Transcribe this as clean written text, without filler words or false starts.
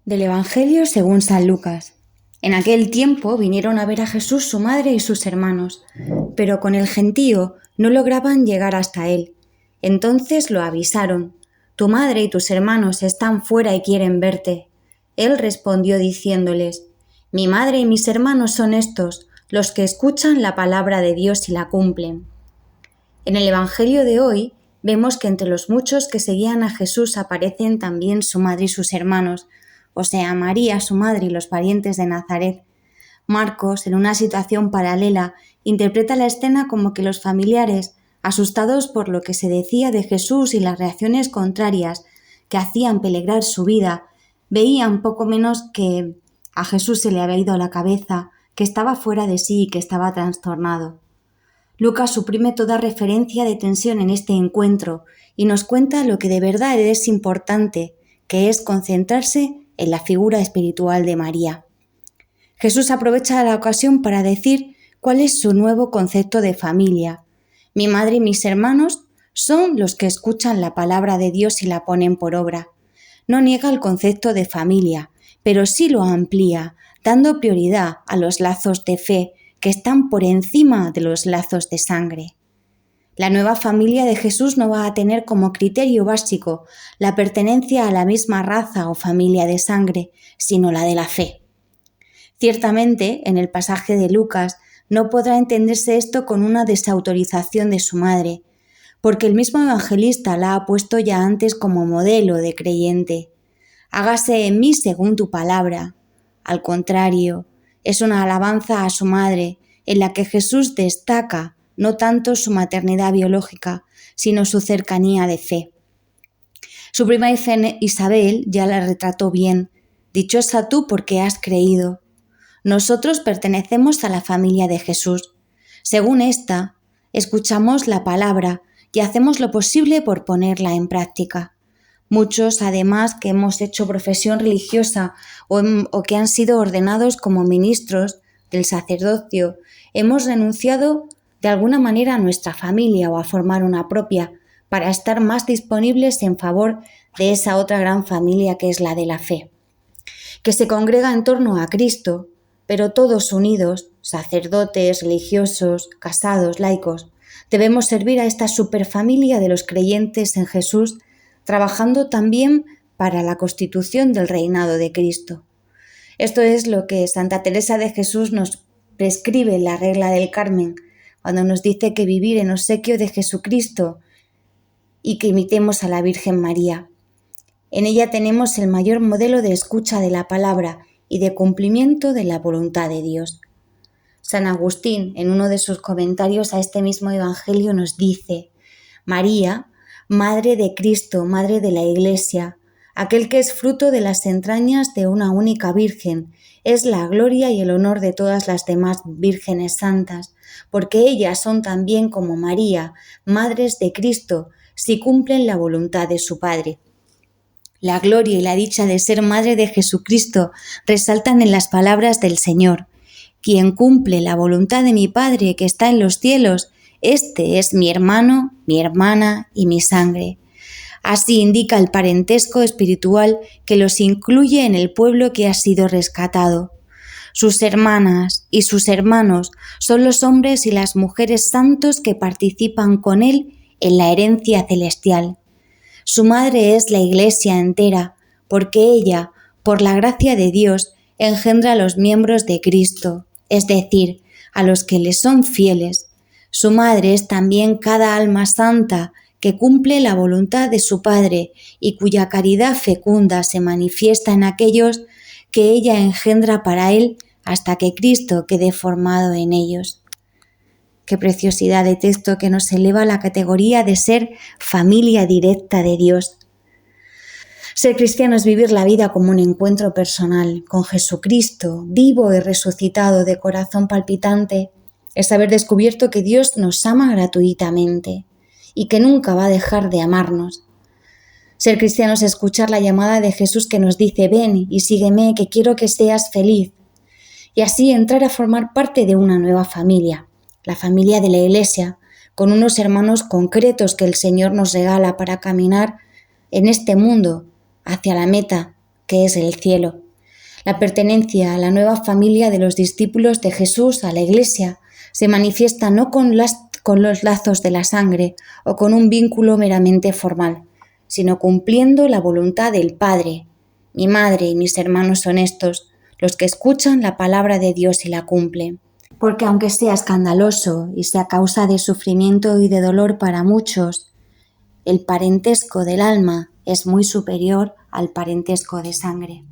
Del Evangelio según San Lucas. En aquel tiempo vinieron a ver a Jesús su madre y sus hermanos, pero con el gentío no lograban llegar hasta él. Entonces lo avisaron: «Tu madre y tus hermanos están fuera y quieren verte». Él respondió diciéndoles: «Mi madre y mis hermanos son estos, los que escuchan la palabra de Dios y la cumplen». En el Evangelio de hoy vemos que entre los muchos que seguían a Jesús aparecen también su madre y sus hermanos, o sea, María, su madre y los parientes de Nazaret. Marcos, en una situación paralela, interpreta la escena como que los familiares, asustados por lo que se decía de Jesús y las reacciones contrarias que hacían peligrar su vida, veían poco menos que a Jesús se le había ido la cabeza, que estaba fuera de sí y que estaba trastornado. Lucas suprime toda referencia de tensión en este encuentro y nos cuenta lo que de verdad es importante, que es concentrarse en la figura espiritual de María. Jesús aprovecha la ocasión para decir cuál es su nuevo concepto de familia. Mi madre y mis hermanos son los que escuchan la palabra de Dios y la ponen por obra. No niega el concepto de familia, pero sí lo amplía, dando prioridad a los lazos de fe que están por encima de los lazos de sangre. La nueva familia de Jesús no va a tener como criterio básico la pertenencia a la misma raza o familia de sangre, sino la de la fe. Ciertamente, en el pasaje de Lucas, no podrá entenderse esto con una desautorización de su madre, porque el mismo evangelista la ha puesto ya antes como modelo de creyente. Hágase en mí según tu palabra. Al contrario, es una alabanza a su madre, en la que Jesús destaca no tanto su maternidad biológica, sino su cercanía de fe. Su prima Isabel ya la retrató bien: «Dichosa tú porque has creído». Nosotros pertenecemos a la familia de Jesús. Según esta, escuchamos la palabra y hacemos lo posible por ponerla en práctica. Muchos, además, que hemos hecho profesión religiosa o que han sido ordenados como ministros del sacerdocio, hemos renunciado de alguna manera a nuestra familia o a formar una propia, para estar más disponibles en favor de esa otra gran familia que es la de la fe, que se congrega en torno a Cristo, pero todos unidos, sacerdotes, religiosos, casados, laicos, debemos servir a esta superfamilia de los creyentes en Jesús, trabajando también para la constitución del reinado de Cristo. Esto es lo que Santa Teresa de Jesús nos prescribe en la regla del Carmen, cuando nos dice que vivir en obsequio de Jesucristo y que imitemos a la Virgen María. En ella tenemos el mayor modelo de escucha de la palabra y de cumplimiento de la voluntad de Dios. San Agustín, en uno de sus comentarios a este mismo Evangelio, nos dice: María, Madre de Cristo, Madre de la Iglesia, aquel que es fruto de las entrañas de una única Virgen, es la gloria y el honor de todas las demás vírgenes santas, porque ellas son también como María, madres de Cristo, si cumplen la voluntad de su Padre. La gloria y la dicha de ser madre de Jesucristo resaltan en las palabras del Señor: quien cumple la voluntad de mi Padre que está en los cielos, este es mi hermano, mi hermana y mi sangre. Así indica el parentesco espiritual que los incluye en el pueblo que ha sido rescatado. Sus hermanas y sus hermanos son los hombres y las mujeres santos que participan con él en la herencia celestial. Su madre es la Iglesia entera, porque ella, por la gracia de Dios, engendra a los miembros de Cristo, es decir, a los que le son fieles. Su madre es también cada alma santa que cumple la voluntad de su Padre y cuya caridad fecunda se manifiesta en aquellos que ella engendra para él hasta que Cristo quede formado en ellos. Qué preciosidad de texto que nos eleva a la categoría de ser familia directa de Dios. Ser cristiano es vivir la vida como un encuentro personal con Jesucristo, vivo y resucitado, de corazón palpitante. Es haber descubierto que Dios nos ama gratuitamente y que nunca va a dejar de amarnos. Ser cristiano es escuchar la llamada de Jesús que nos dice: ven y sígueme, que quiero que seas feliz. Y así entrar a formar parte de una nueva familia, la familia de la Iglesia, con unos hermanos concretos que el Señor nos regala para caminar en este mundo hacia la meta, que es el cielo. La pertenencia a la nueva familia de los discípulos de Jesús, a la Iglesia, se manifiesta no con los lazos de la sangre o con un vínculo meramente formal, sino cumpliendo la voluntad del Padre. Mi madre y mis hermanos son estos, los que escuchan la palabra de Dios y la cumplen. Porque aunque sea escandaloso y sea causa de sufrimiento y de dolor para muchos, el parentesco del alma es muy superior al parentesco de sangre.